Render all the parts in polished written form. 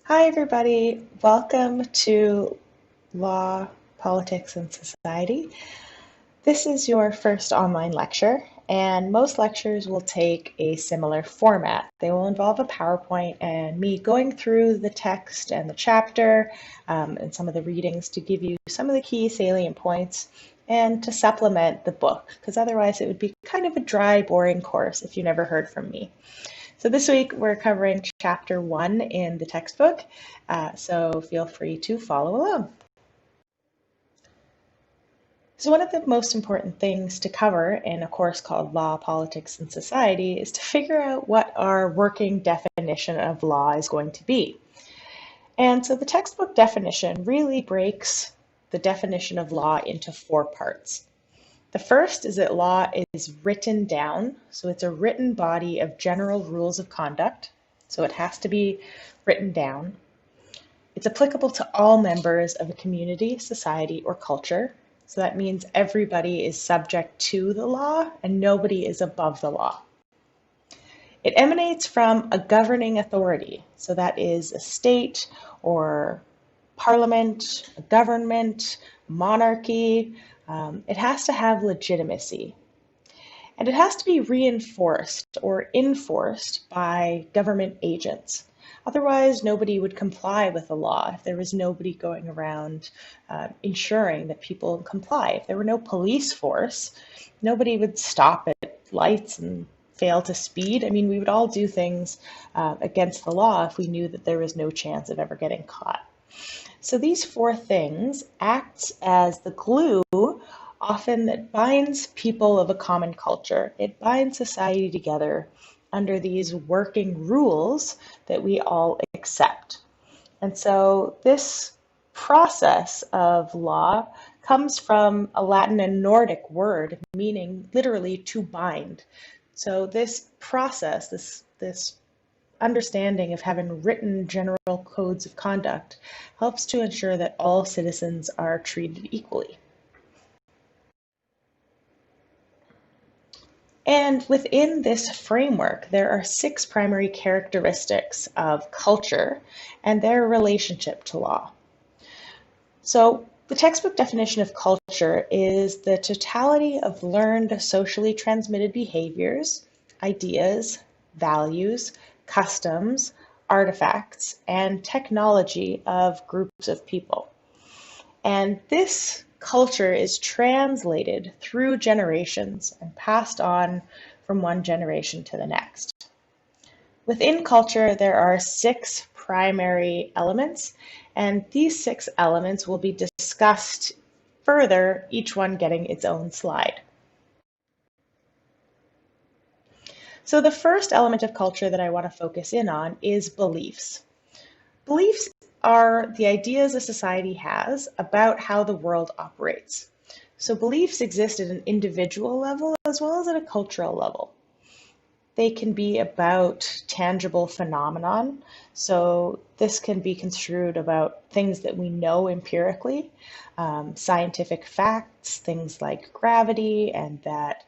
Hi, everybody. Welcome to Law, Politics, and Society. This is your first online lecture, and most lectures will take a similar format. They will involve a PowerPoint and me going through the text and the chapter and some of the readings to give you some of the key salient points and to supplement the book, because otherwise it would be kind of a dry, boring course if you never heard from me. So this week we're covering chapter 1 in the textbook, so feel free to follow along. So one of the most important things to cover in a course called Law, Politics, and Society is to figure out what our working definition of law is going to be. And so the textbook definition really breaks the definition of law into 4 parts. The first is that law is written down, so it's a written body of general rules of conduct, so it has to be written down. It's applicable to all members of a community, society, or culture, so that means everybody is subject to the law and nobody is above the law. It emanates from a governing authority, so that is a state or parliament, a government, monarchy. It has to have legitimacy. And it has to be reinforced or enforced by government agents. Otherwise, nobody would comply with the law if there was nobody going around ensuring that people comply. If there were no police force, nobody would stop at lights and fail to speed. I mean, we would all do things against the law if we knew that there was no chance of ever getting caught. So these 4 things act as the glue often that binds people of a common culture. It binds society together under these working rules that we all accept. And so this process of law comes from a Latin and Nordic word meaning literally to bind. So this process, this understanding of having written general codes of conduct helps to ensure that all citizens are treated equally. And within this framework, there are 6 primary characteristics of culture and their relationship to law. So the textbook definition of culture is the totality of learned socially transmitted behaviors, ideas, values, customs, artifacts, and technology of groups of people. And this culture is translated through generations and passed on from one generation to the next. Within culture, there are 6 primary elements, and these 6 elements will be discussed further, each one getting its own slide. So the first element of culture that I want to focus in on is beliefs. Beliefs are the ideas a society has about how the world operates. So beliefs exist at an individual level as well as at a cultural level. They can be about tangible phenomenon. So this can be construed about things that we know empirically, scientific facts, things like gravity and that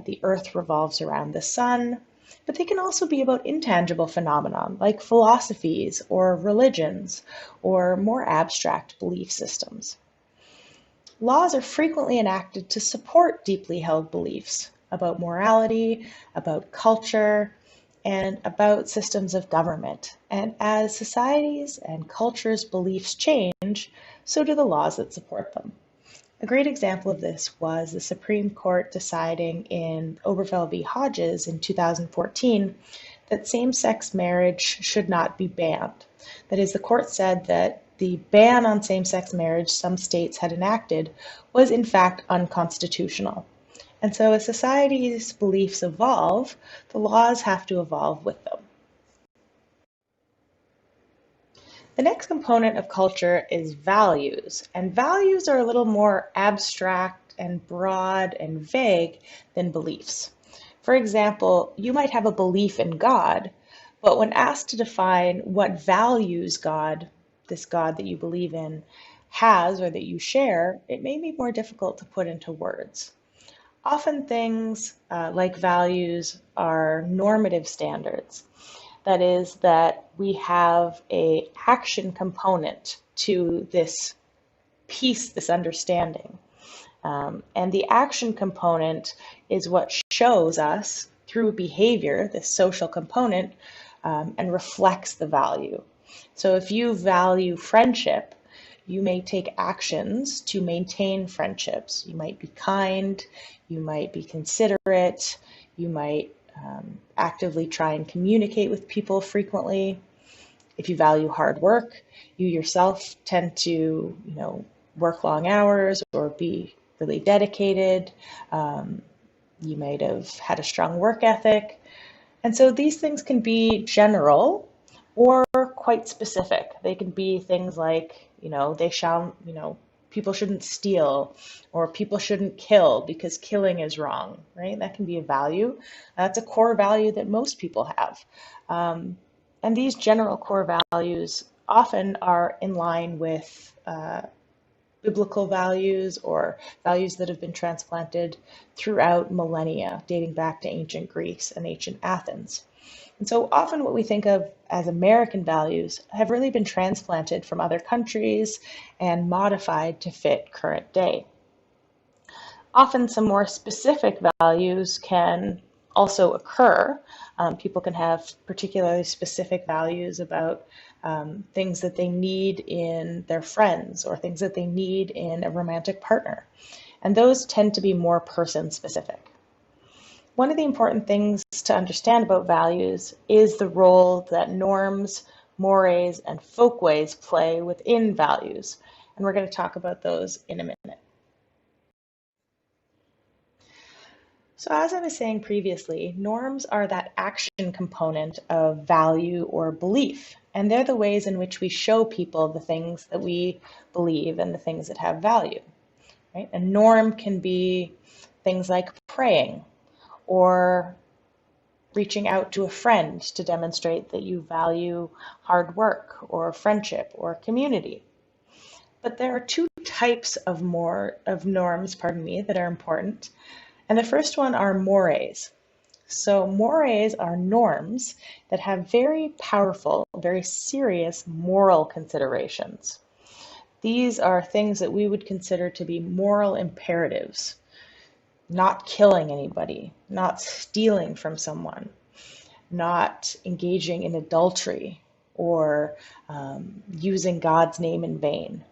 the earth revolves around the sun. But they can also be about intangible phenomenon like philosophies or religions or more abstract belief systems. Laws are frequently enacted to support deeply held beliefs about morality, about culture, and about systems of government. And as societies and cultures' beliefs change, so do the laws that support them. A great example of this was the Supreme Court deciding in Obergefell v. Hodges in 2014 that same-sex marriage should not be banned. That is, the court said that the ban on same-sex marriage some states had enacted was in fact unconstitutional. And so as society's beliefs evolve, the laws have to evolve with them. The next component of culture is values, and values are a little more abstract and broad and vague than beliefs. For example, you might have a belief in God, but when asked to define what values God, this God that you believe in, has or that you share, it may be more difficult to put into words. Often things like values are normative standards. That is that we have a action component to this piece, this understanding. And the action component is what shows us through behavior, this social component, and reflects the value. So if you value friendship, you may take actions to maintain friendships. You might be kind, you might be considerate, you might actively try and communicate with people frequently. If you value hard work, you yourself tend to, work long hours or be really dedicated. You might have had a strong work ethic. And so these things can be general or quite specific. They can be things like, people shouldn't steal or people shouldn't kill because killing is wrong, right? That can be a value. That's a core value that most people have. And these general core values often are in line with biblical values or values that have been transplanted throughout millennia, dating back to ancient Greece and ancient Athens. And so often what we think of as American values have really been transplanted from other countries and modified to fit current day. Often some more specific values can also occur. People can have particularly specific values about things that they need in their friends or things that they need in a romantic partner. And those tend to be more person specific. One of the important things to understand about values is the role that norms, mores, and folkways play within values. And we're going to talk about those in a minute. So as I was saying previously, norms are that action component of value or belief, and they're the ways in which we show people the things that we believe and the things that have value, right? A norm can be things like praying or reaching out to a friend to demonstrate that you value hard work or friendship or community. But there are two types of norms, that are important. And the first one are mores. So mores are norms that have very powerful, very serious moral considerations. These are things that we would consider to be moral imperatives. Not killing anybody, not stealing from someone, not engaging in adultery or using God's name in vain.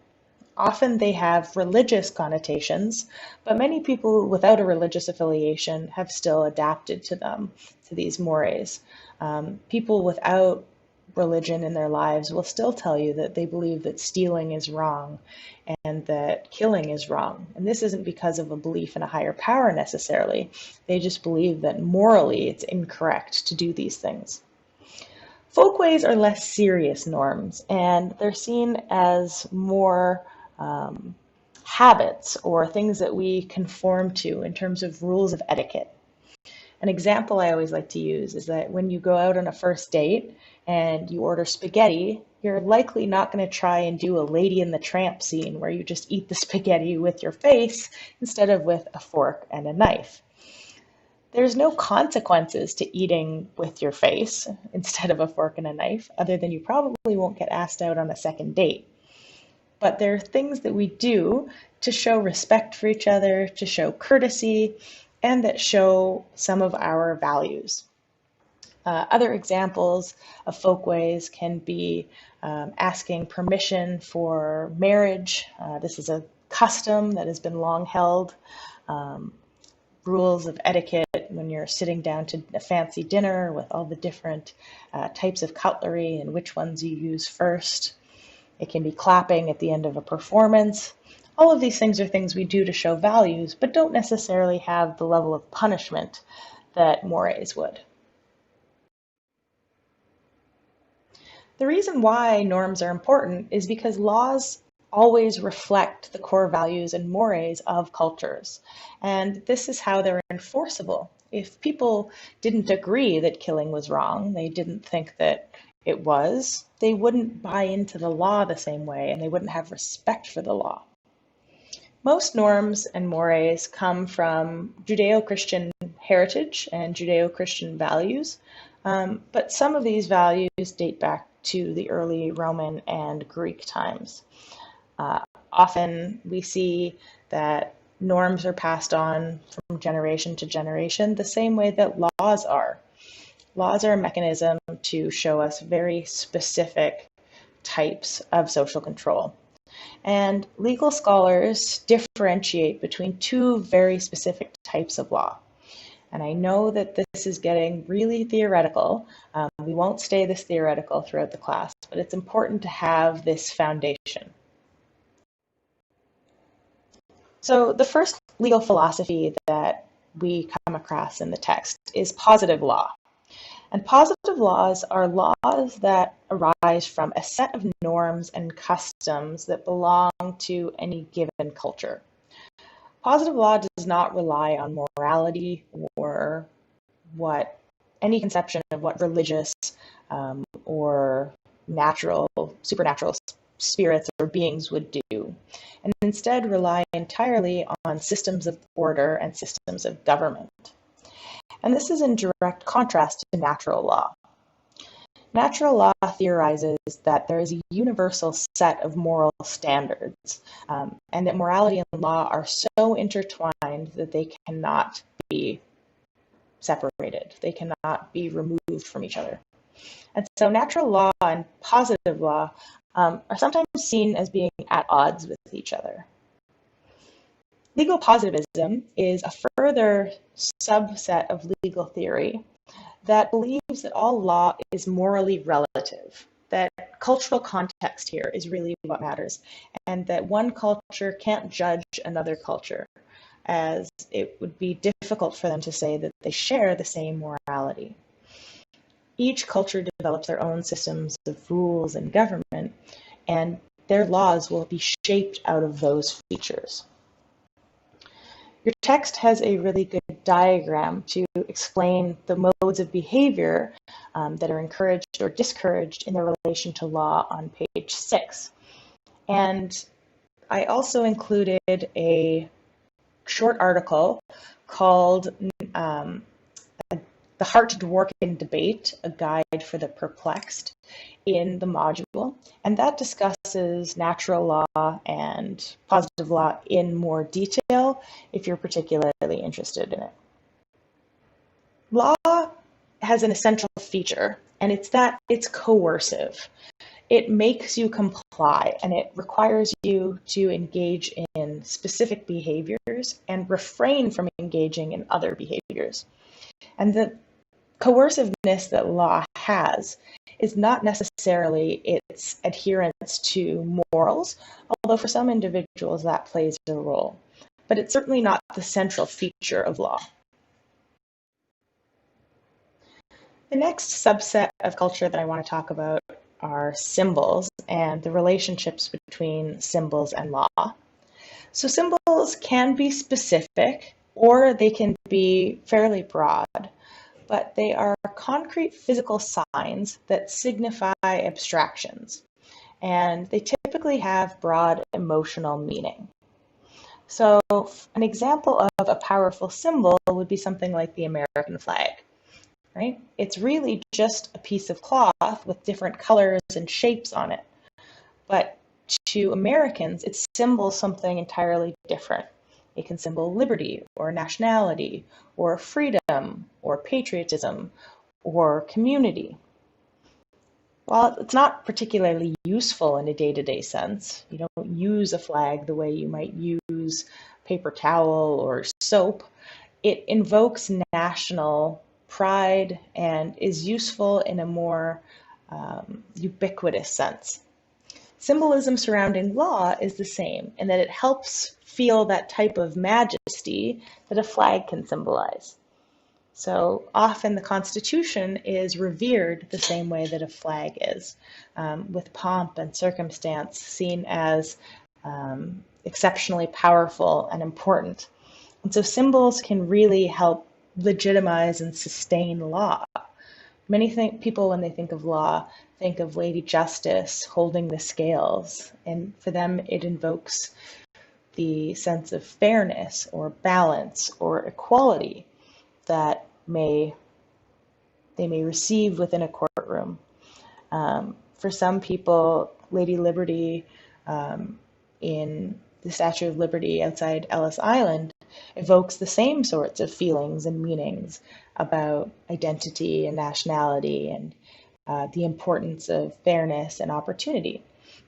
Often they have religious connotations, but many people without a religious affiliation have still adapted to them, to these mores. People without religion in their lives will still tell you that they believe that stealing is wrong and that killing is wrong. And this isn't because of a belief in a higher power necessarily. They just believe that morally it's incorrect to do these things. Folkways are less serious norms, and they're seen as more habits or things that we conform to in terms of rules of etiquette. An example I always like to use is that when you go out on a first date and you order spaghetti, you're likely not going to try and do a Lady and the Tramp scene where you just eat the spaghetti with your face instead of with a fork and a knife. There's no consequences to eating with your face instead of a fork and a knife, other than you probably won't get asked out on a second date. But there are things that we do to show respect for each other, to show courtesy, and that show some of our values. Other examples of folkways can be asking permission for marriage. This is a custom that has been long held. Rules of etiquette when you're sitting down to a fancy dinner with all the different types of cutlery and which ones you use first. It can be clapping at the end of a performance. All of these things are things we do to show values, but don't necessarily have the level of punishment that mores would. The reason why norms are important is because laws always reflect the core values and mores of cultures. And this is how they're enforceable. If people didn't agree that killing was wrong, they didn't think that it was, they wouldn't buy into the law the same way and they wouldn't have respect for the law. Most norms and mores come from Judeo-Christian heritage and Judeo-Christian values. But some of these values date back to the early Roman and Greek times. Often we see that norms are passed on from generation to generation the same way that laws are. Laws are a mechanism to show us very specific types of social control. And legal scholars differentiate between two very specific types of law. And I know that this is getting really theoretical. We won't stay this theoretical throughout the class, but it's important to have this foundation. So the first legal philosophy that we come across in the text is positive law. And positive laws are laws that arise from a set of norms and customs that belong to any given culture. Positive law does not rely on morality or any conception of what religious or natural, supernatural spirits or beings would do, and instead rely entirely on systems of order and systems of government. And this is in direct contrast to natural law. Natural law theorizes that there is a universal set of moral standards, and that morality and law are so intertwined that they cannot be separated. They cannot be removed from each other. And so natural law and positive law are sometimes seen as being at odds with each other. Legal positivism is a further subset of legal theory that believes that all law is morally relative, that cultural context here is really what matters, and that one culture can't judge another culture, as it would be difficult for them to say that they share the same morality. Each culture develops their own systems of rules and government, and their laws will be shaped out of those features. Your text has a really good diagram to explain the modes of behavior that are encouraged or discouraged in their relation to law on page 6. And I also included a short article called The Heart Dworkin Debate, a guide for the perplexed, in the module, and that discusses natural law and positive law in more detail if you're particularly interested in it. Law has an essential feature, and it's that it's coercive. It makes you comply, and it requires you to engage in specific behaviors and refrain from engaging in other behaviors. And the coerciveness that law has is not necessarily its adherence to morals, although for some individuals that plays a role. But it's certainly not the central feature of law. The next subset of culture that I want to talk about are symbols and the relationships between symbols and law. So symbols can be specific or they can be fairly broad, but they are concrete physical signs that signify abstractions, and they typically have broad emotional meaning. So an example of a powerful symbol would be something like the American flag, right? It's really just a piece of cloth with different colors and shapes on it, but to Americans, it symbols something entirely different. It can symbol liberty or nationality or freedom or patriotism or community. While it's not particularly useful in a day-to-day sense, you don't use a flag the way you might use paper towel or soap, it invokes national pride and is useful in a more ubiquitous sense. Symbolism surrounding law is the same in that it helps feel that type of majesty that a flag can symbolize. So often the Constitution is revered the same way that a flag is, with pomp and circumstance seen as exceptionally powerful and important. And so symbols can really help legitimize and sustain law. Many people, when they think of law, think of Lady Justice holding the scales, and for them it invokes the sense of fairness or balance or equality that may they may receive within a courtroom. For some people, Lady Liberty in the Statue of Liberty outside Ellis Island evokes the same sorts of feelings and meanings about identity and nationality and the importance of fairness and opportunity.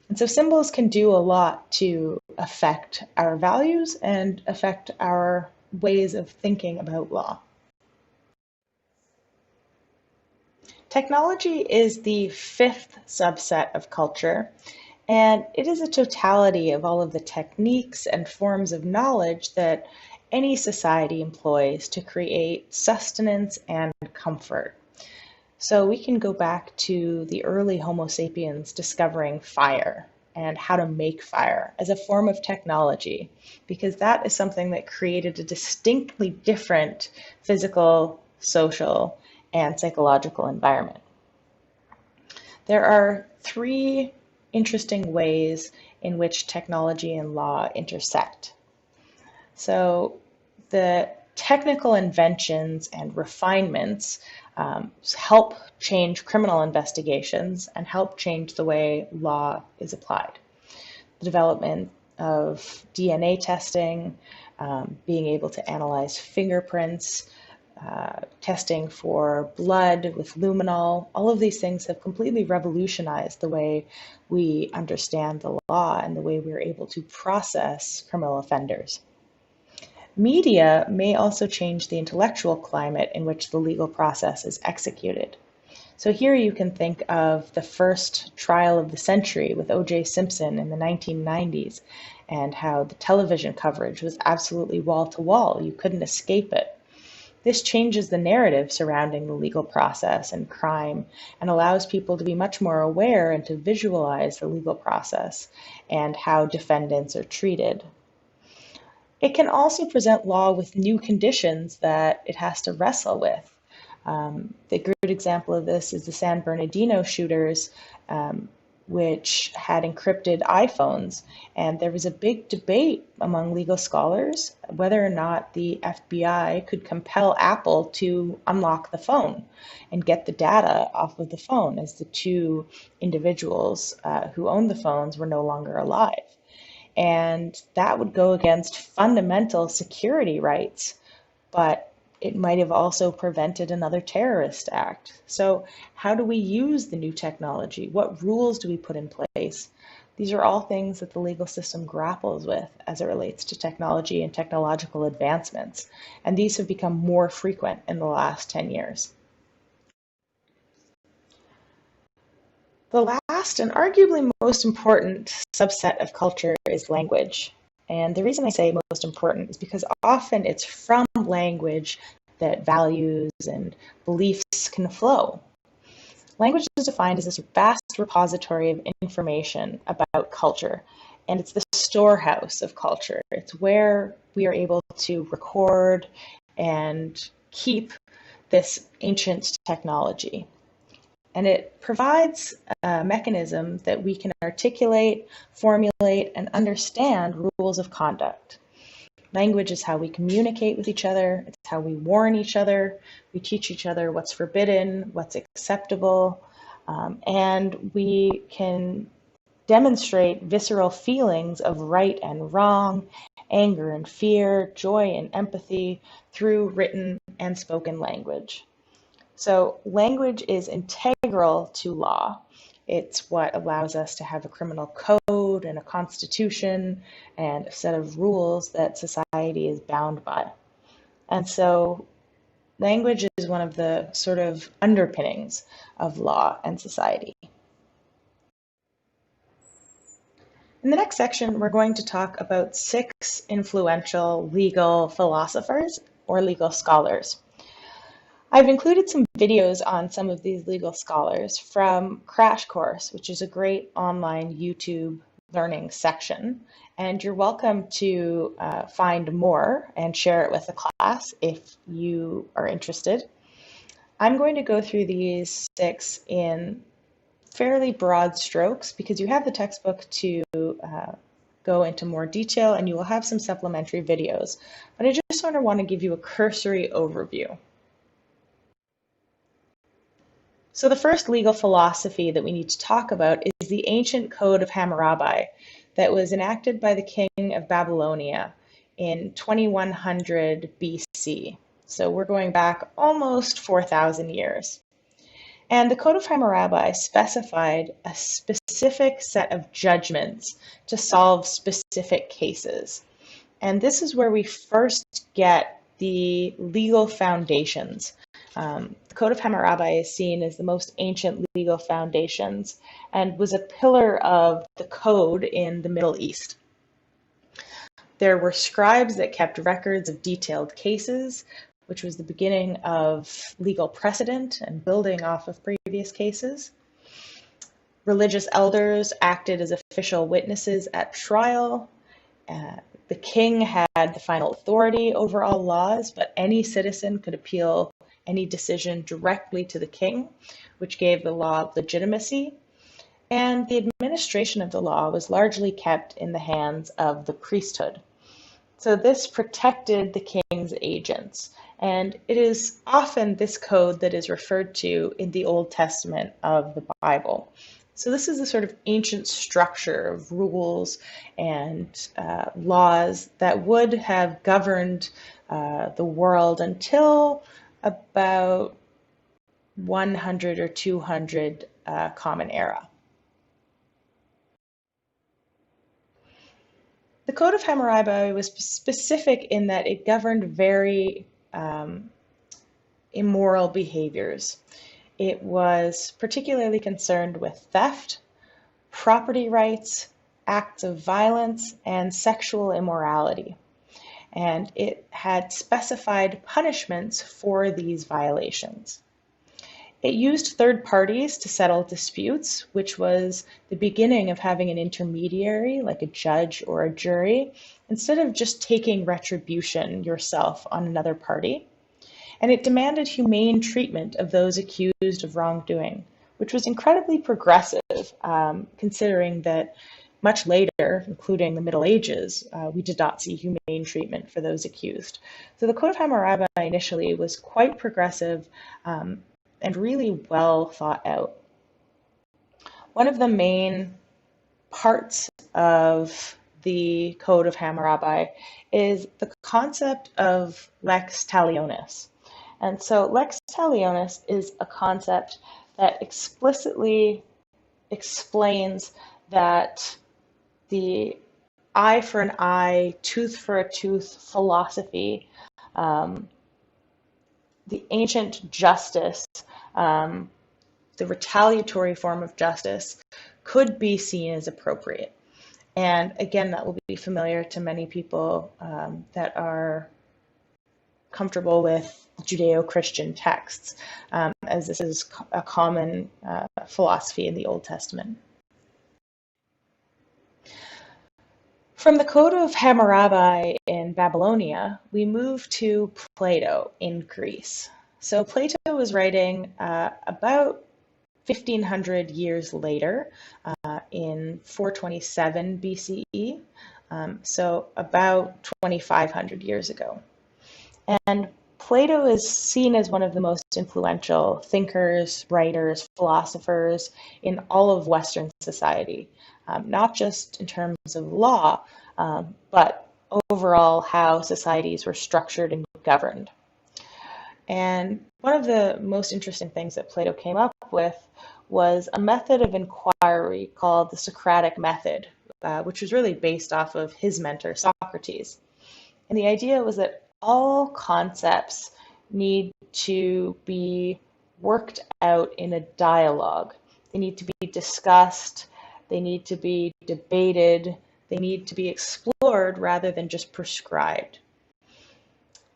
And so symbols can do a lot to affect our values and affect our ways of thinking about law. Technology is the fifth subset of culture, and it is a totality of all of the techniques and forms of knowledge that any society employs to create sustenance and comfort. So we can go back to the early Homo sapiens discovering fire and how to make fire as a form of technology, because that is something that created a distinctly different physical, social, and psychological environment. There are three interesting ways in which technology and law intersect. So the technical inventions and refinements help change criminal investigations and help change the way law is applied. The development of DNA testing, being able to analyze fingerprints, testing for blood with luminol, all of these things have completely revolutionized the way we understand the law and the way we're able to process criminal offenders. Media may also change the intellectual climate in which the legal process is executed. So here you can think of the first trial of the century with O.J. Simpson in the 1990s and how the television coverage was absolutely wall to wall. You couldn't escape it. This changes the narrative surrounding the legal process and crime and allows people to be much more aware and to visualize the legal process and how defendants are treated. It can also present law with new conditions that it has to wrestle with. The good example of this is the San Bernardino shooters, which had encrypted iPhones. And there was a big debate among legal scholars whether or not the FBI could compel Apple to unlock the phone and get the data off of the phone, as the two individuals who owned the phones were no longer alive. And that would go against fundamental security rights, but it might have also prevented another terrorist act. So how do we use the new technology? What rules do we put in place? These are all things that the legal system grapples with as it relates to technology and technological advancements. And these have become more frequent in the last 10 years. The last and arguably most important subset of culture is language. And the reason I say most important is because often it's from language that values and beliefs can flow. Language is defined as this vast repository of information about culture, and it's the storehouse of culture. It's where we are able to record and keep this ancient technology. And it provides a mechanism that we can articulate, formulate, and understand rules of conduct. Language is how we communicate with each other. It's how we warn each other. We teach each other what's forbidden, what's acceptable, and we can demonstrate visceral feelings of right and wrong, anger and fear, joy and empathy through written and spoken language. So language is integral to law. It's what allows us to have a criminal code and a constitution and a set of rules that society is bound by. And so language is one of the sort of underpinnings of law and society. In the next section, we're going to talk about 6 influential legal philosophers or legal scholars. I've included some videos on some of these legal scholars from Crash Course, which is a great online YouTube learning section. And you're welcome to find more and share it with the class if you are interested. I'm going to go through these 6 in fairly broad strokes because you have the textbook to go into more detail and you will have some supplementary videos. But I just sort of want to give you a cursory overview. So the first legal philosophy that we need to talk about is the ancient Code of Hammurabi that was enacted by the king of Babylonia in 2100 BC. So we're going back almost 4,000 years. And the Code of Hammurabi specified a specific set of judgments to solve specific cases. And this is where we first get the legal foundations. The Code of Hammurabi is seen as the most ancient legal foundations and was a pillar of the code in the Middle East. There were scribes that kept records of detailed cases, which was the beginning of legal precedent and building off of previous cases. Religious elders acted as official witnesses at trial. The king had the final authority over all laws, but any citizen could appeal any decision directly to the king, which gave the law legitimacy. And the administration of the law was largely kept in the hands of the priesthood. So this protected the king's agents. And it is often this code that is referred to in the Old Testament of the Bible. So this is the sort of ancient structure of rules and laws that would have governed the world until about 100 or 200 Common Era. The Code of Hammurabi was specific in that it governed very immoral behaviors. It was particularly concerned with theft, property rights, acts of violence, and sexual immorality. And it had specified punishments for these violations. It used third parties to settle disputes, which was the beginning of having an intermediary, like a judge or a jury, instead of just taking retribution yourself on another party. And it demanded humane treatment of those accused of wrongdoing, which was incredibly progressive, considering that much later, including the Middle Ages, we did not see humane treatment for those accused. So the Code of Hammurabi initially was quite progressive and really well thought out. One of the main parts of the Code of Hammurabi is the concept of lex talionis. And so lex talionis is a concept that explicitly explains that the eye for an eye, tooth for a tooth philosophy, the ancient justice, the retaliatory form of justice could be seen as appropriate. And again, that will be familiar to many people that are comfortable with Judeo-Christian texts, as this is a common philosophy in the Old Testament. From the Code of Hammurabi in Babylonia, we move to Plato in Greece. So Plato was writing about 1,500 years later, in 427 BCE, so about 2,500 years ago. And Plato is seen as one of the most influential thinkers, writers, philosophers in all of Western society, not just in terms of law, but overall how societies were structured and governed. And one of the most interesting things that Plato came up with was a method of inquiry called the Socratic method, which was really based off of his mentor, Socrates. And the idea was that all concepts need to be worked out in a dialogue. They need to be discussed, they need to be debated, they need to be explored rather than just prescribed.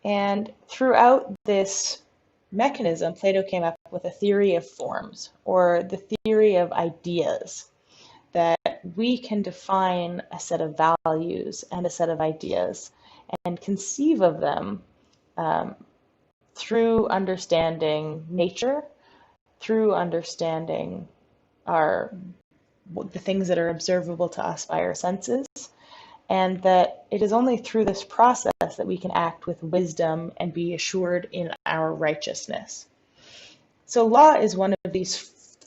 And throughout this mechanism, Plato came up with a theory of forms, or the theory of ideas, that we can define a set of values and a set of ideas and conceive of them through understanding nature, through understanding the things that are observable to us by our senses, and that it is only through this process that we can act with wisdom and be assured in our righteousness. So law is one of these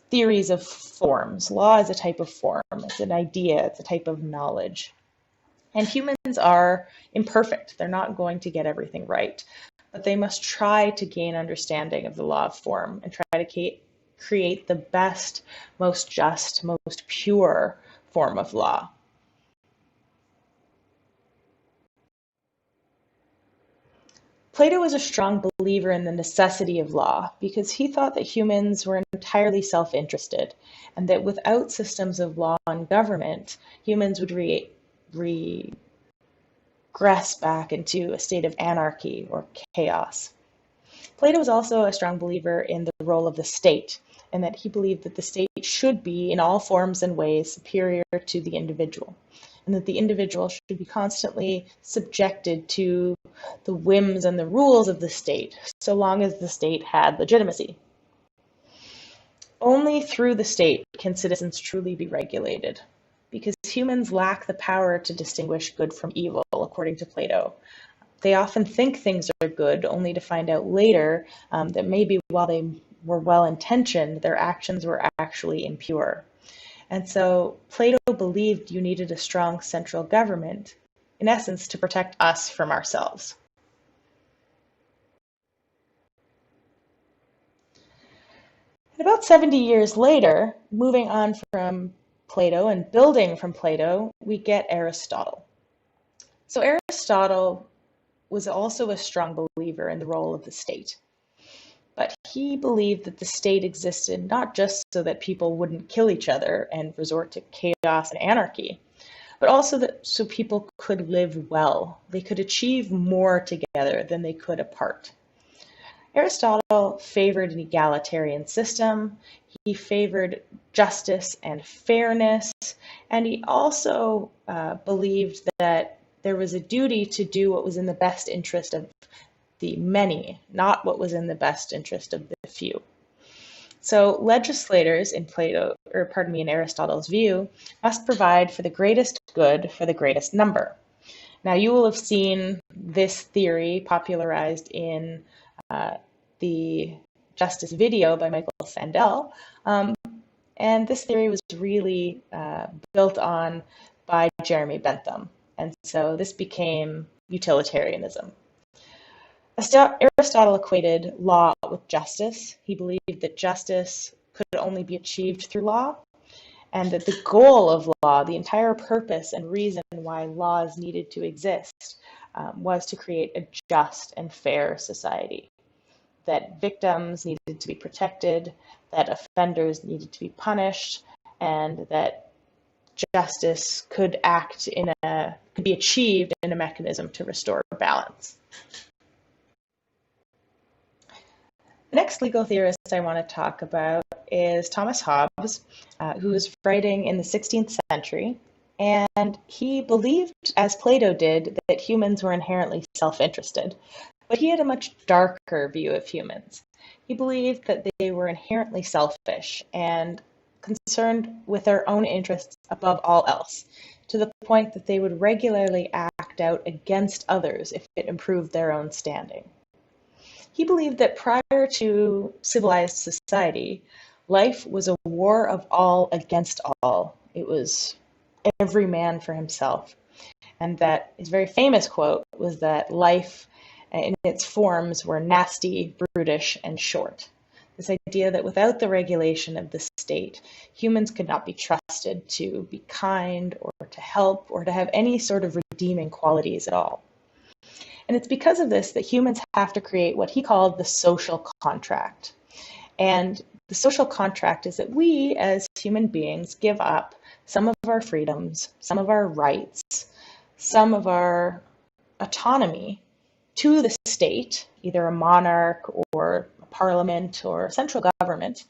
theories of forms. Law is a type of form. It's an idea. It's a type of knowledge. And humans are imperfect. They're not going to get everything right, but they must try to gain understanding of the law of form and try to create the best, most just, most pure form of law. Plato was a strong believer in the necessity of law because he thought that humans were entirely self-interested and that without systems of law and government, humans would regress back into a state of anarchy or chaos. Plato was also a strong believer in the role of the state and that he believed that the state should be in all forms and ways superior to the individual, and that the individual should be constantly subjected to the whims and the rules of the state, so long as the state had legitimacy. Only through the state can citizens truly be regulated, because humans lack the power to distinguish good from evil, according to Plato. They often think things are good, only to find out later that maybe while they were well-intentioned, their actions were actually impure. And so Plato believed you needed a strong central government, in essence, to protect us from ourselves. And about 70 years later, moving on from Plato and building from Plato, we get Aristotle. So Aristotle was also a strong believer in the role of the state. But he believed that the state existed not just so that people wouldn't kill each other and resort to chaos and anarchy, but also that so people could live well. They could achieve more together than they could apart. Aristotle favored an egalitarian system. He favored justice and fairness, and he also believed that there was a duty to do what was in the best interest of the many, not what was in the best interest of the few. So legislators in in Aristotle's view, must provide for the greatest good for the greatest number. Now you will have seen this theory popularized in the Justice video by Michael Sandel, and this theory was really built on by Jeremy Bentham, and so this became utilitarianism. Aristotle equated law with justice. He believed that justice could only be achieved through law, and that the goal of law, the entire purpose and reason why laws needed to exist, was to create a just and fair society. That victims needed to be protected, that offenders needed to be punished, and that justice could be achieved in a mechanism to restore balance. The next legal theorist I want to talk about is Thomas Hobbes, who was writing in the 16th century, and he believed, as Plato did, that humans were inherently self-interested, but he had a much darker view of humans. He believed that they were inherently selfish and concerned with their own interests above all else, to the point that they would regularly act out against others if it improved their own standing. He believed that prior to civilized society, life was a war of all against all. It was every man for himself. And that his very famous quote was that life in its forms were nasty, brutish, and short. This idea that without the regulation of the state, humans could not be trusted to be kind or to help or to have any sort of redeeming qualities at all. And it's because of this that humans have to create what he called the social contract. And the social contract is that we, as human beings, give up some of our freedoms, some of our rights, some of our autonomy to the state, either a monarch or a parliament or a central government.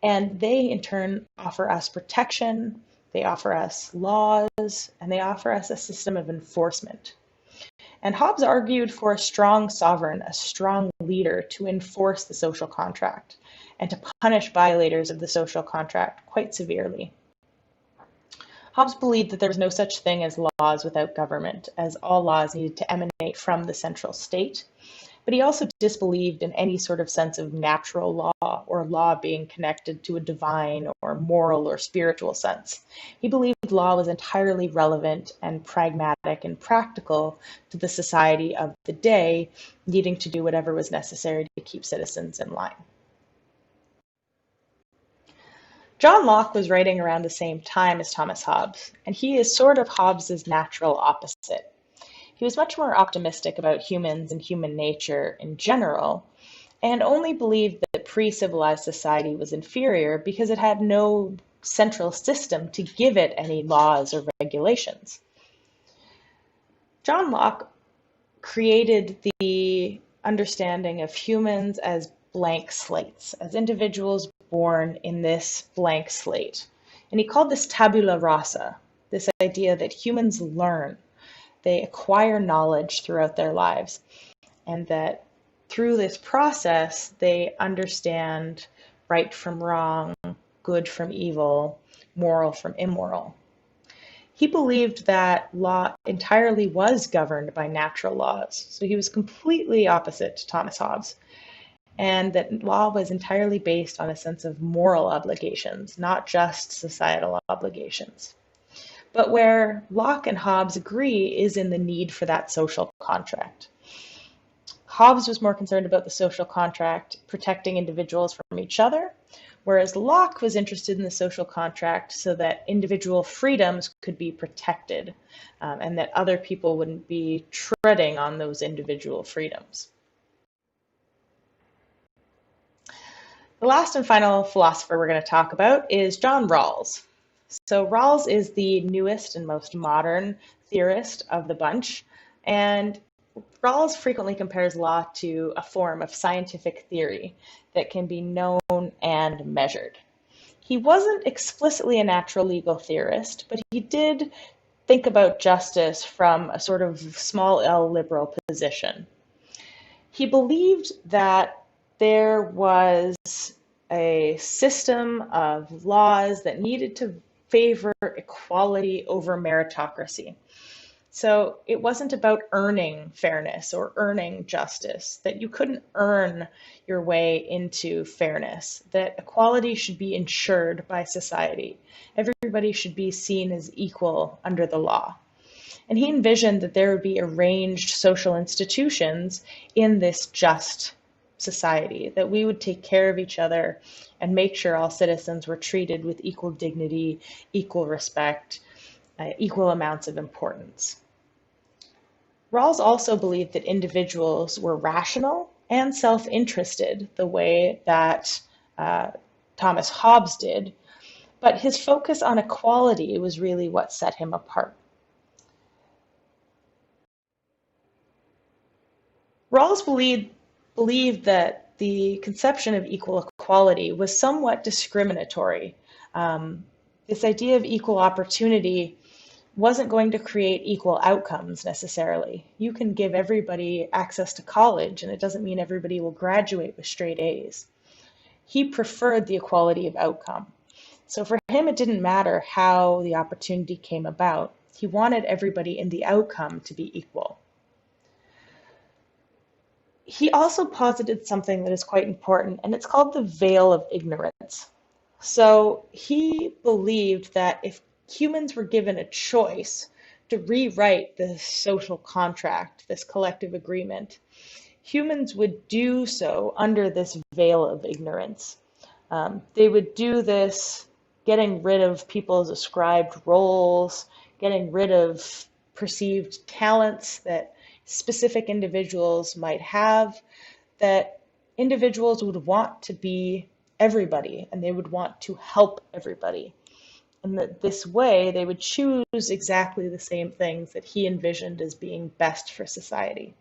And they, in turn, offer us protection, they offer us laws, and they offer us a system of enforcement. And Hobbes argued for a strong sovereign, a strong leader to enforce the social contract and to punish violators of the social contract quite severely. Hobbes believed that there was no such thing as laws without government, as all laws needed to emanate from the central state, But he also disbelieved in any sort of sense of natural law or law being connected to a divine or moral or spiritual sense. He believed law was entirely relevant and pragmatic and practical to the society of the day, needing to do whatever was necessary to keep citizens in line. John Locke was writing around the same time as Thomas Hobbes, and he is sort of Hobbes's natural opposite. He was much more optimistic about humans and human nature in general, and only believed that pre-civilized society was inferior because it had no central system to give it any laws or regulations. John Locke created the understanding of humans as blank slates, as individuals born in this blank slate. And he called this tabula rasa, this idea that humans learn, they acquire knowledge throughout their lives, and that through this process, they understand right from wrong, good from evil, moral from immoral. He believed that law entirely was governed by natural laws, so he was completely opposite to Thomas Hobbes, and that law was entirely based on a sense of moral obligations, not just societal obligations. But where Locke and Hobbes agree is in the need for that social contract. Hobbes was more concerned about the social contract protecting individuals from each other, whereas Locke was interested in the social contract so that individual freedoms could be protected and that other people wouldn't be treading on those individual freedoms. The last and final philosopher we're going to talk about is John Rawls. So Rawls is the newest and most modern theorist of the bunch, and Rawls frequently compares law to a form of scientific theory that can be known and measured. He wasn't explicitly a natural legal theorist, but he did think about justice from a sort of small L liberal position. He believed that there was a system of laws that needed to favor equality over meritocracy. So it wasn't about earning fairness or earning justice, that you couldn't earn your way into fairness, that equality should be ensured by society. Everybody should be seen as equal under the law. And he envisioned that there would be arranged social institutions in this just society, that we would take care of each other and make sure all citizens were treated with equal dignity, equal respect, equal amounts of importance. Rawls also believed that individuals were rational and self-interested, the way that Thomas Hobbes did, but his focus on equality was really what set him apart. Rawls believed that the conception of equal equality was somewhat discriminatory. This idea of equal opportunity wasn't going to create equal outcomes necessarily. You can give everybody access to college, and it doesn't mean everybody will graduate with straight A's. He preferred the equality of outcome. So for him, it didn't matter how the opportunity came about. He wanted everybody in the outcome to be equal. He also posited something that is quite important, and it's called the veil of ignorance. So he believed that if humans were given a choice to rewrite this social contract, this collective agreement, humans would do so under this veil of ignorance. They would do this getting rid of people's ascribed roles, getting rid of perceived talents that specific individuals might have, that individuals would want to be everybody and they would want to help everybody. And that this way they would choose exactly the same things that he envisioned as being best for society.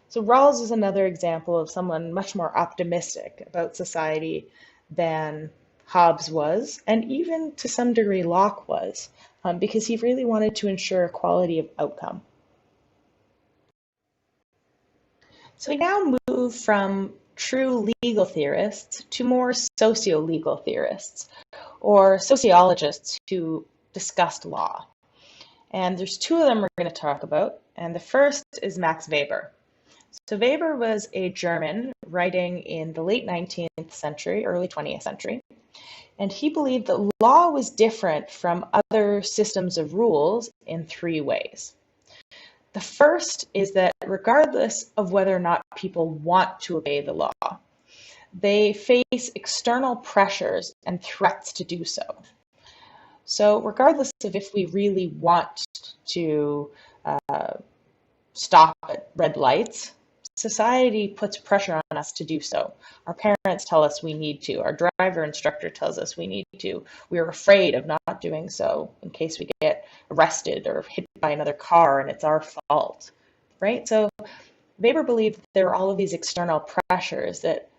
So Rawls is another example of someone much more optimistic about society than Hobbes was, and even to some degree Locke was, because he really wanted to ensure equality of outcome. So we now move from true legal theorists to more socio-legal theorists, or sociologists who discussed law. And there's two of them we're going to talk about, and the first is Max Weber. So Weber was a German writing in the late 19th century, early 20th century, and he believed that law was different from other systems of rules in three ways. The first is that regardless of whether or not people want to obey the law, they face external pressures and threats to do so. So regardless of if we really want to stop at red lights, society puts pressure on us to do so. Our parents tell us we need to. Our driver instructor tells us we need to. We are afraid of not doing so in case we get arrested or hit by another car and it's our fault, right? So Weber believed there were all of these external pressures that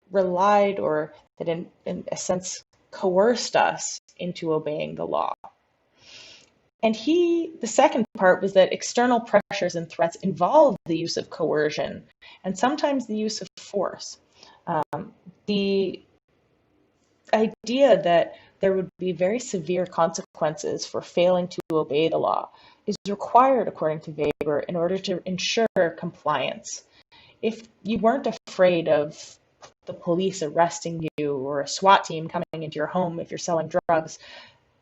relied or that in a sense coerced us into obeying the law. And the second part was that external pressures and threats involve the use of coercion and sometimes the use of force. The idea that there would be very severe consequences for failing to obey the law is required, according to Weber, in order to ensure compliance. If you weren't afraid of the police arresting you or a SWAT team coming into your home if you're selling drugs,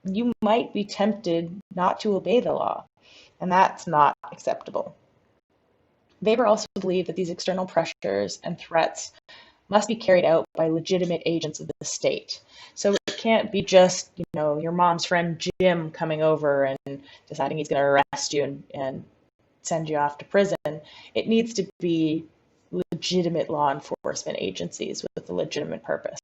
you might be tempted not to obey the law, and that's not acceptable. Weber also believed that these external pressures and threats must be carried out by legitimate agents of the state. So it can't be just, your mom's friend Jim coming over and deciding he's going to arrest you and send you off to prison. It needs to be legitimate law enforcement agencies with a legitimate purpose.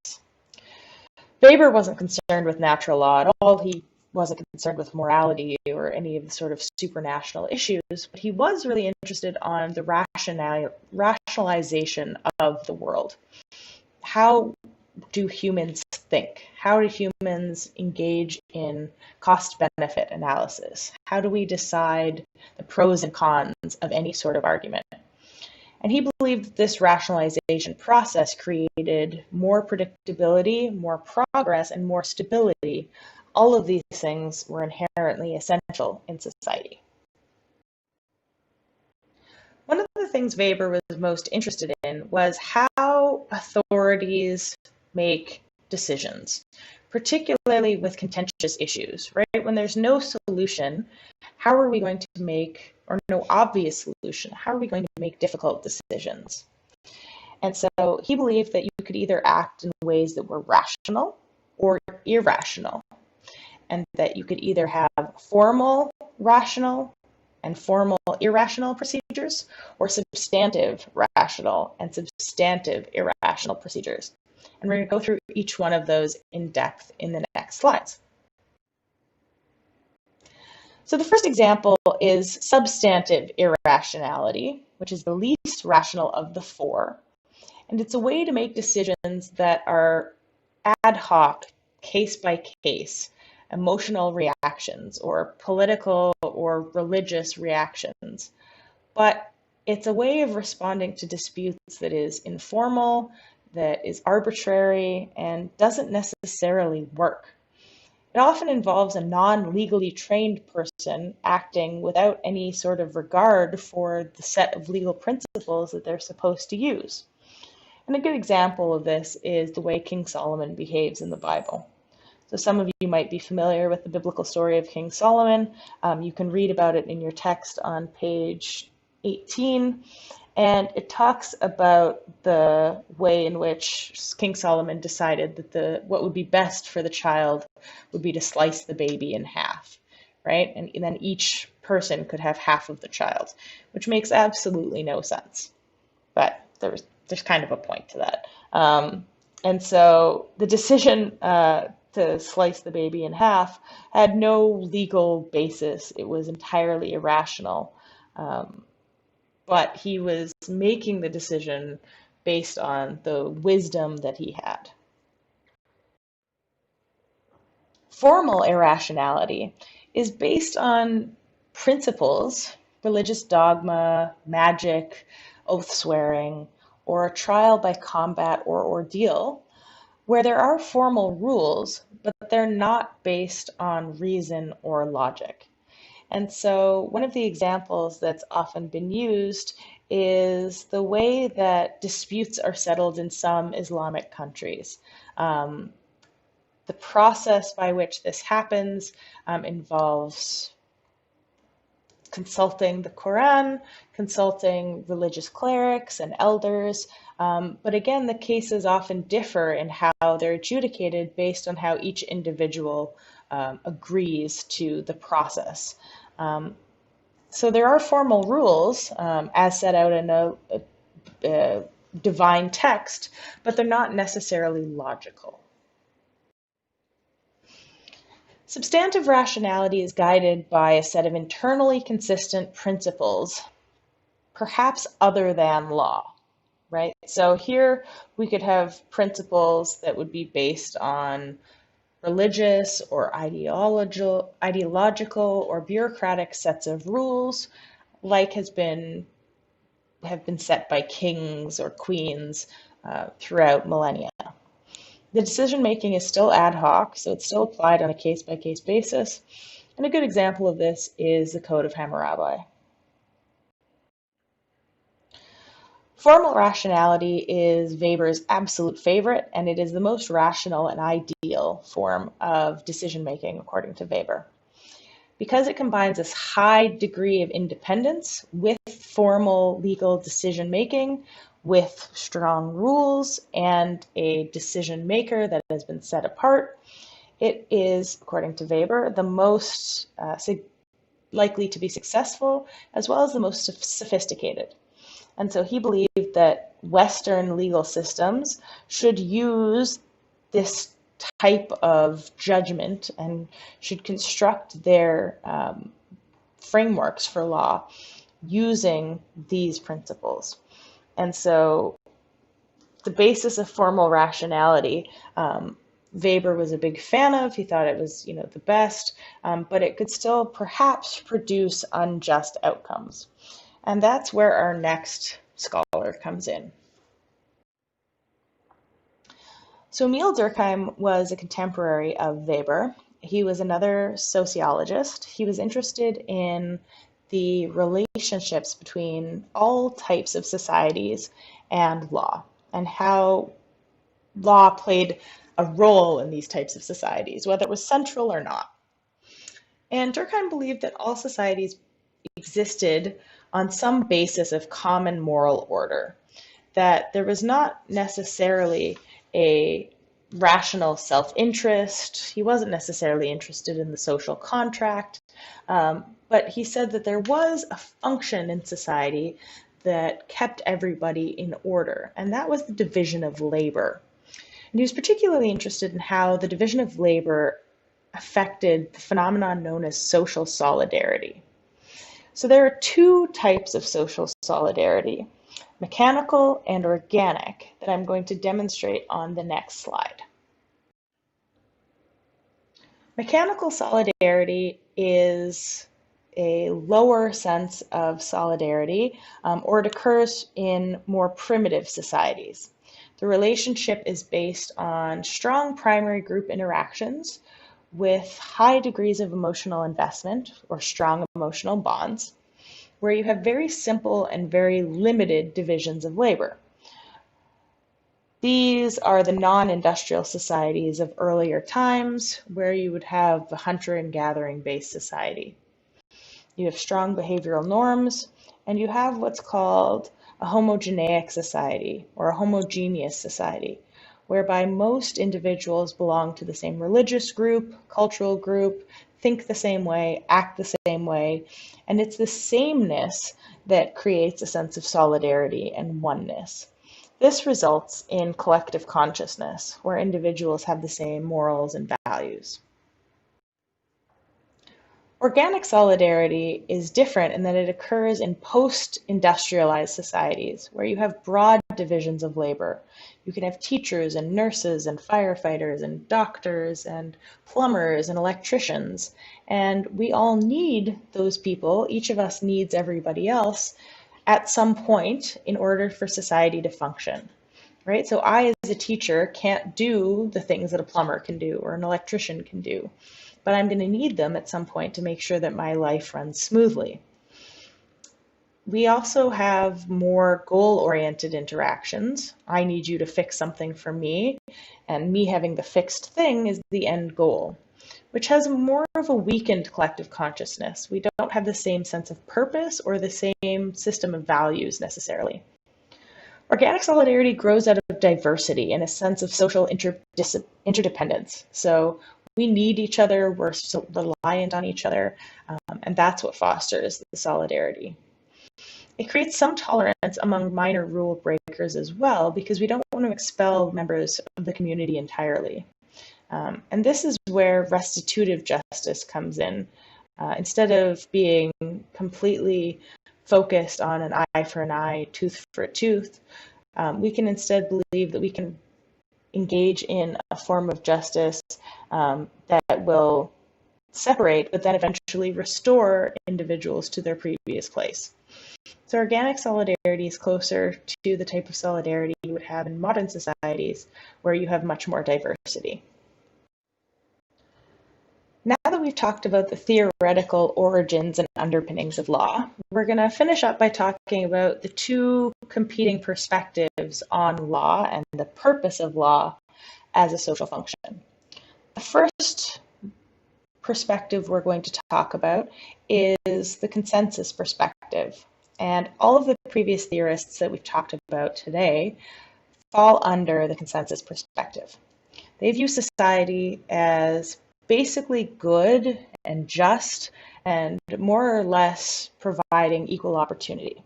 Weber wasn't concerned with natural law at all. He wasn't concerned with morality or any of the sort of supranational issues, but he was really interested on the rationalization of the world. How do humans think? How do humans engage in cost-benefit analysis? How do we decide the pros and cons of any sort of argument? And he believed this rationalization process created more predictability, more progress, and more stability. All of these things were inherently essential in society. One of the things Weber was most interested in was how authorities make decisions, particularly with contentious issues, right? When there's no solution, how are we going to make, or no obvious solution, how are we going to make difficult decisions? And so he believed that you could either act in ways that were rational or irrational, and that you could either have formal rational and formal irrational procedures, or substantive rational and substantive irrational procedures. And we're going to go through each one of those in depth in the next slides. So the first example is substantive irrationality, which is the least rational of the four. And it's a way to make decisions that are ad hoc, case by case, emotional reactions or political or religious reactions. But it's a way of responding to disputes that is informal, that is arbitrary, and doesn't necessarily work. It often involves a non-legally trained person acting without any sort of regard for the set of legal principles that they're supposed to use. And a good example of this is the way King Solomon behaves in the Bible. So some of you might be familiar with the biblical story of King Solomon. You can read about it in your text on page 18. And it talks about the way in which King Solomon decided that what would be best for the child would be to slice the baby in half, right? And then each person could have half of the child, which makes absolutely no sense. But there's kind of a point to that. And so the decision to slice the baby in half had no legal basis. It was entirely irrational. But he was making the decision based on the wisdom that he had. Formal irrationality is based on principles, religious dogma, magic, oath swearing, or a trial by combat or ordeal, where there are formal rules, but they're not based on reason or logic. And so one of the examples that's often been used is the way that disputes are settled in some Islamic countries. Um, the process by which this happens involves consulting the Quran, consulting religious clerics and elders. But again, the cases often differ in how they're adjudicated based on how each individual agrees to the process. So there are formal rules as set out in a divine text, but they're not necessarily logical. Substantive rationality is guided by a set of internally consistent principles, perhaps other than law, right? So here we could have principles that would be based on religious or ideological or bureaucratic sets of rules, like have been set by kings or queens throughout millennia. The decision making is still ad hoc, so it's still applied on a case-by-case basis. And a good example of this is the Code of Hammurabi. Formal rationality is Weber's absolute favorite, and it is the most rational and ideal form of decision making, according to Weber. Because it combines this high degree of independence with formal legal decision making, with strong rules and a decision maker that has been set apart, it is, according to Weber, the most likely to be successful as well as the most sophisticated. And so he believed that Western legal systems should use this type of judgment and should construct their frameworks for law using these principles. And so the basis of formal rationality, Weber was a big fan of. He thought it was, the best, but it could still perhaps produce unjust outcomes. And that's where our next scholar comes in. So Emil Durkheim was a contemporary of Weber. He was another sociologist. He was interested in the relationships between all types of societies and law, and how law played a role in these types of societies, whether it was central or not. And Durkheim believed that all societies existed on some basis of common moral order, that there was not necessarily a rational self-interest. He wasn't necessarily interested in the social contract, but he said that there was a function in society that kept everybody in order, and that was the division of labor. And he was particularly interested in how the division of labor affected the phenomenon known as social solidarity. So there are two types of social solidarity, mechanical and organic, that I'm going to demonstrate on the next slide. Mechanical solidarity is a lower sense of solidarity, or it occurs in more primitive societies. The relationship is based on strong primary group interactions with high degrees of emotional investment or strong emotional bonds, where you have very simple and very limited divisions of labor. These are the non-industrial societies of earlier times, where you would have a hunter and gathering based society. You have strong behavioral norms, and you have what's called a homogeneic society or a homogeneous society, whereby most individuals belong to the same religious group, cultural group, think the same way, act the same way, and it's the sameness that creates a sense of solidarity and oneness. This results in collective consciousness, where individuals have the same morals and values. Organic solidarity is different in that it occurs in post-industrialized societies, where you have broad divisions of labor. You can have teachers and nurses and firefighters and doctors and plumbers and electricians, and we all need those people. Each of us needs everybody else at some point in order for society to function, right? So I, as a teacher, can't do the things that a plumber can do or an electrician can do. but I'm going to need them at some point to make sure that my life runs smoothly. We also have more goal-oriented interactions. I need you to fix something for me, and me having the fixed thing is the end goal, which has more of a weakened collective consciousness. We don't have the same sense of purpose or the same system of values necessarily. Organic solidarity grows out of diversity and a sense of social interdependence. So we need each other, we're so reliant on each other, and that's what fosters the solidarity. It creates some tolerance among minor rule breakers as well, because we don't want to expel members of the community entirely. And this is where restitutive justice comes in. Instead of being completely focused on an eye for an eye, tooth for a tooth, we can instead believe that we can engage in a form of justice that will separate, but then eventually restore individuals to their previous place. So organic solidarity is closer to the type of solidarity you would have in modern societies where you have much more diversity. Now that we've talked about the theoretical origins and underpinnings of law, we're going to finish up by talking about the two competing perspectives on law and the purpose of law as a social function. The first perspective we're going to talk about is the consensus perspective. And all of the previous theorists that we've talked about today fall under the consensus perspective. They view society as basically good and just and more or less providing equal opportunity.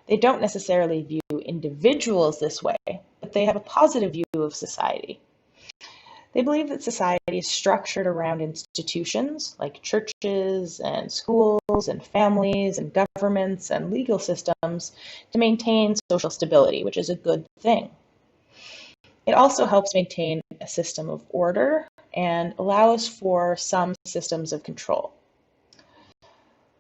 They don't necessarily view individuals this way, but they have a positive view of society. They believe that society is structured around institutions like churches and schools and families and governments and legal systems to maintain social stability, which is a good thing. It also helps maintain a system of order and allows for some systems of control.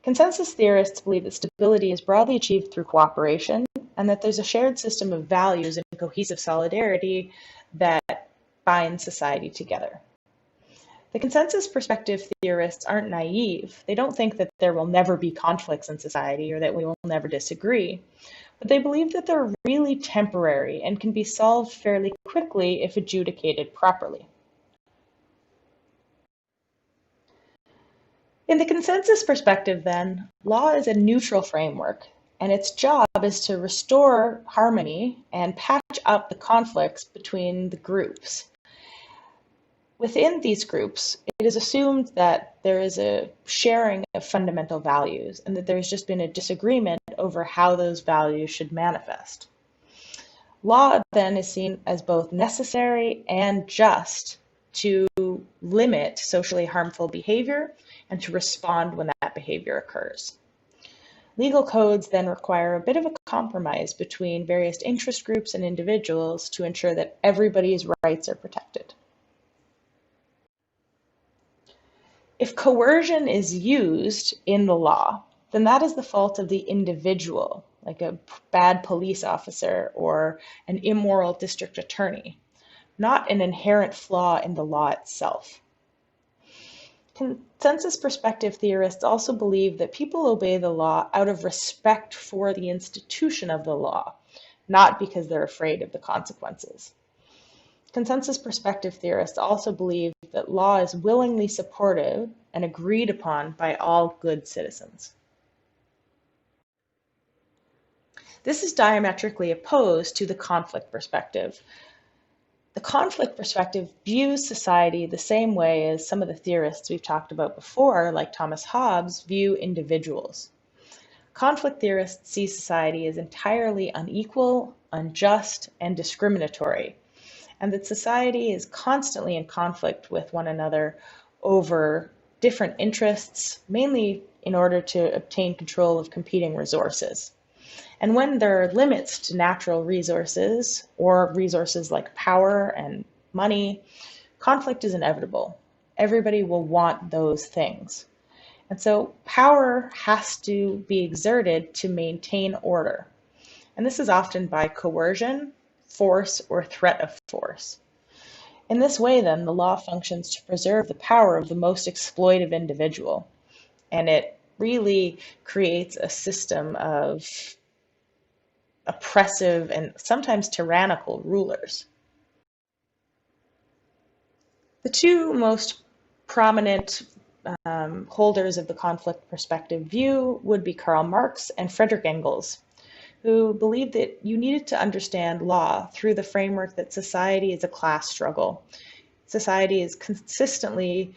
Consensus theorists believe that stability is broadly achieved through cooperation and that there's a shared system of values and cohesive solidarity that binds society together. The consensus perspective theorists aren't naive. They don't think that there will never be conflicts in society or that we will never disagree, but they believe that they're really temporary and can be solved fairly quickly if adjudicated properly. In the consensus perspective, then, law is a neutral framework, and its job is to restore harmony and patch up the conflicts between the groups. Within these groups, it is assumed that there is a sharing of fundamental values and that there's just been a disagreement over how those values should manifest. Law then is seen as both necessary and just to limit socially harmful behavior and to respond when that behavior occurs. Legal codes then require a bit of a compromise between various interest groups and individuals to ensure that everybody's rights are protected. If coercion is used in the law, then that is the fault of the individual, like a bad police officer or an immoral district attorney, not an inherent flaw in the law itself. Consensus perspective theorists also believe that people obey the law out of respect for the institution of the law, not because they're afraid of the consequences. Consensus perspective theorists also believe that law is willingly supported and agreed upon by all good citizens. This is diametrically opposed to the conflict perspective. The conflict perspective views society the same way as some of the theorists we've talked about before, like Thomas Hobbes, view individuals. Conflict theorists see society as entirely unequal, unjust, and discriminatory, and that society is constantly in conflict with one another over different interests, mainly in order to obtain control of competing resources. And when there are limits to natural resources or resources like power and money, conflict is inevitable. Everybody will want those things. And so power has to be exerted to maintain order. And this is often by coercion, force, or threat of force. In this way, then, the law functions to preserve the power of the most exploitive individual, and it really creates a system of oppressive and sometimes tyrannical rulers. The two most prominent holders of the conflict perspective view would be Karl Marx and Friedrich Engels, who believed that you needed to understand law through the framework that society is a class struggle. Society is consistently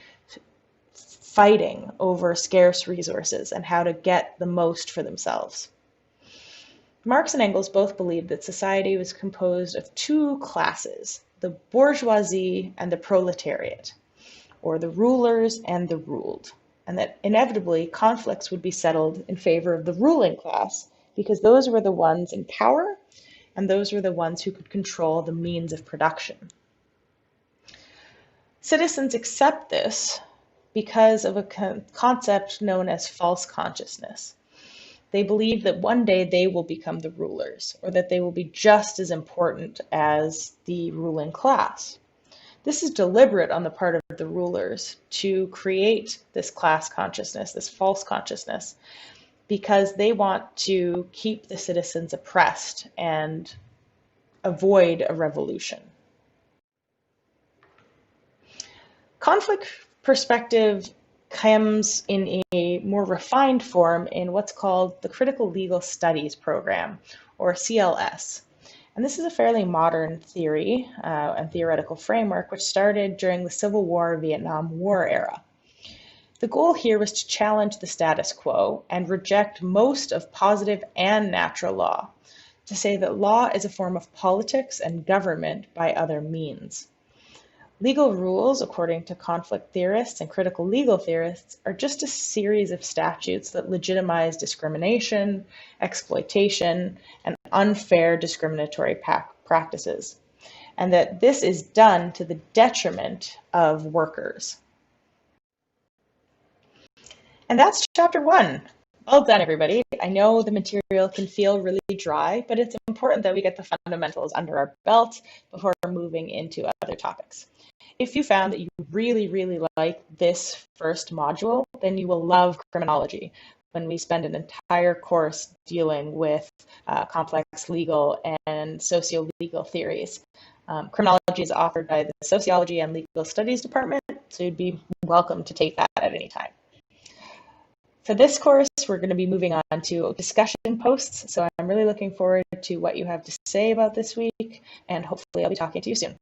fighting over scarce resources and how to get the most for themselves. Marx and Engels both believed that society was composed of two classes, the bourgeoisie and the proletariat, or the rulers and the ruled, and that inevitably conflicts would be settled in favor of the ruling class because those were the ones in power and those were the ones who could control the means of production. Citizens accept this because of a concept known as false consciousness. They believe that one day they will become the rulers, or that they will be just as important as the ruling class. This is deliberate on the part of the rulers to create this class consciousness, this false consciousness, because they want to keep the citizens oppressed and avoid a revolution. Conflict perspective comes in a more refined form in what's called the Critical Legal Studies program, or CLS. And this is a fairly modern theory and theoretical framework which started during the Civil War, Vietnam War era. The goal here was to challenge the status quo and reject most of positive and natural law, to say that law is a form of politics and government by other means. Legal rules, according to conflict theorists and critical legal theorists, are just a series of statutes that legitimize discrimination, exploitation, and unfair discriminatory practices, and that this is done to the detriment of workers. And that's chapter 1. Well done, everybody. I know the material can feel really dry, but it's important that we get the fundamentals under our belt before moving into other topics. If you found that you really, really like this first module, then you will love criminology, when we spend an entire course dealing with complex legal and socio-legal theories. Criminology is offered by the Sociology and Legal Studies Department, so you'd be welcome to take that at any time. For this course, we're going to be moving on to discussion posts, so I'm really looking forward to what you have to say about this week, and hopefully I'll be talking to you soon.